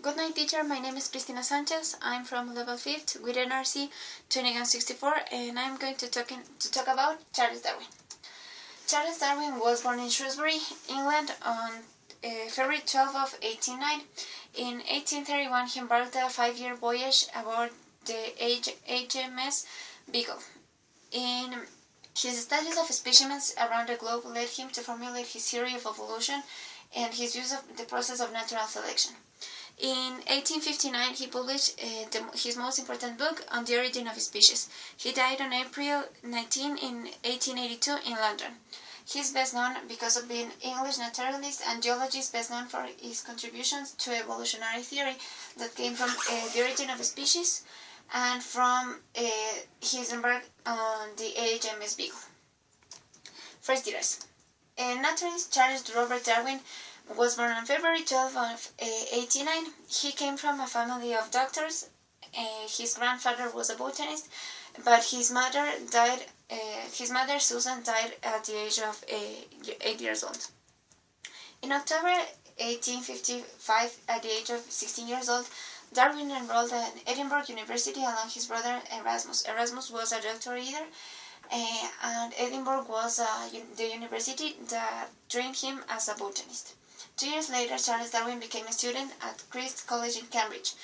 Good night, teacher. My name is Cristina Sanchez. I'm from level 5th with NRC 2064, and I'm going to talk about Charles Darwin. Charles Darwin was born in Shrewsbury, England on February 12 of 1809. In 1831, he embarked on a 5-year voyage aboard the HMS Beagle. In his studies of specimens around the globe led him to formulate his theory of evolution and his views of the process of natural selection. In 1859, he published his most important book on the origin of species. He died on April 19 in 1882 in London. He is best known because of being English naturalist and geologist, best known for his contributions to evolutionary theory that came from the origin of species and from his embark on the HMS Beagle. First years. Naturalist Charles Robert Darwin was born on February 12 of 1809. He came from a family of doctors. His grandfather was a botanist, but his mother died. His mother Susan died at the age of 8 years old. In October 1855, at the age of 16 years old, Darwin enrolled at Edinburgh University along his brother Erasmus. Erasmus was a doctor either, and Edinburgh was the university that trained him as a botanist. 2 years later, Charles Darwin became a student at Christ's College in Cambridge.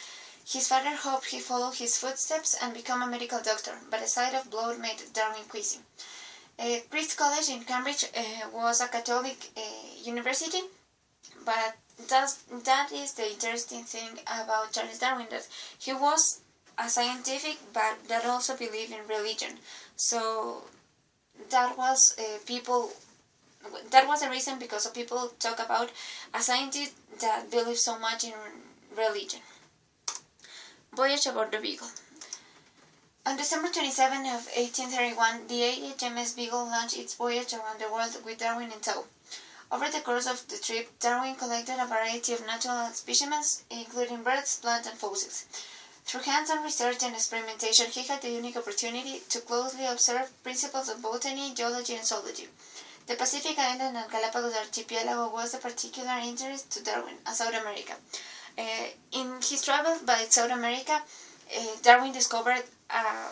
His father hoped he followed his footsteps and become a medical doctor, but a sight of blood made Darwin quizzy. Christ's College in Cambridge was a Catholic university, but that is the interesting thing about Charles Darwin, that he was a scientific, but that also believed in religion. So that was That was the reason because of people talk about a scientist that believes so much in religion. Voyage aboard the Beagle. On December 27 of 1831, the HMS Beagle launched its voyage around the world with Darwin in tow. Over the course of the trip, Darwin collected a variety of natural specimens, including birds, plants, and fossils. Through hands-on research and experimentation, he had the unique opportunity to closely observe principles of botany, geology, and zoology. The Pacific Island and Galapagos archipelago was of particular interest to Darwin, as South America. In his travels by South America, Darwin discovered a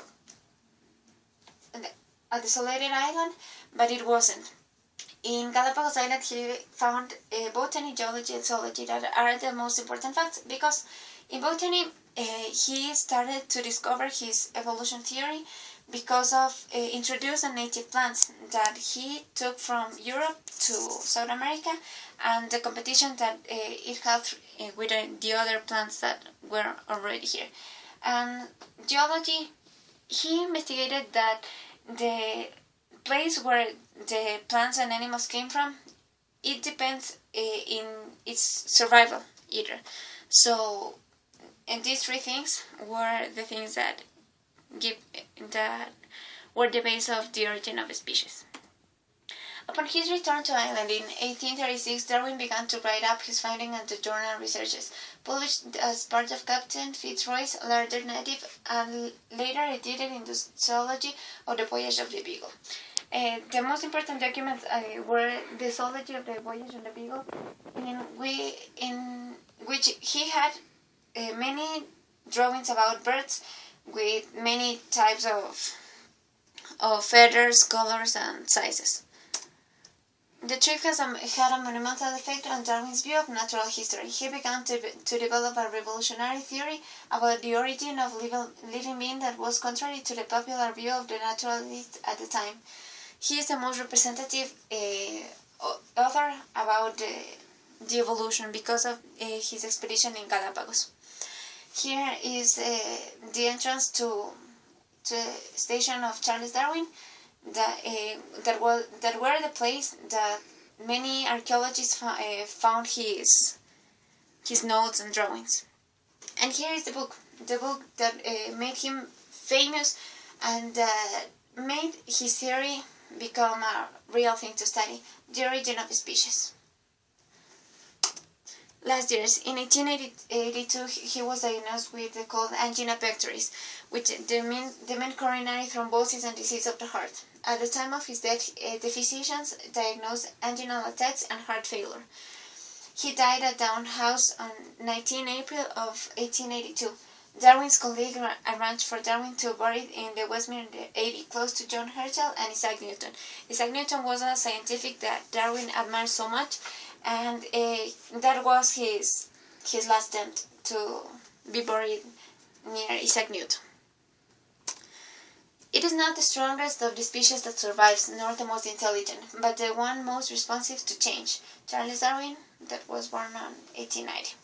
desolated island, but it wasn't. In Galapagos Island, he found botany, geology, and zoology that are the most important facts, because in botany, he started to discover his evolution theory because of introducing native plants that he took from Europe to South America, and the competition that it had with the other plants that were already here. And geology, he investigated that the place where the plants and animals came from, it depends in its survival either. So, and these three things were the things that were the base of the origin of species. Upon his return to Ireland in 1836, Darwin began to write up his findings and to journal researches, published as part of Captain Fitzroy's larger narrative, and later edited in the zoology of the Voyage of the Beagle. The most important documents were the zoology of the Voyage of the Beagle, in which he had many drawings about birds with many types of feathers, colors, and sizes. The trip had a monumental effect on Darwin's view of natural history. He began to develop a revolutionary theory about the origin of living beings that was contrary to the popular view of the naturalists at the time. He is the most representative author about the evolution because of his expedition in Galapagos. Here is the entrance to the station of Charles Darwin, that were the place that many archaeologists found his notes and drawings. And here is the book that made him famous and made his theory become a real thing to study, the origin of species. Last years, in 1882, he was diagnosed with the cold angina pectoris, which the main coronary thrombosis and disease of the heart. At the time of his death, the physicians diagnosed anginal attacks and heart failure. He died at Down House on 19 April of 1882. Darwin's colleague arranged for Darwin to be buried in the Westminster Abbey, close to John Herschel and Isaac Newton. Isaac Newton was a scientific that Darwin admired so much, and that was his last attempt to be buried near Isaac Newton. It is not the strongest of the species that survives, nor the most intelligent, but the one most responsive to change. Charles Darwin, that was born on 1890.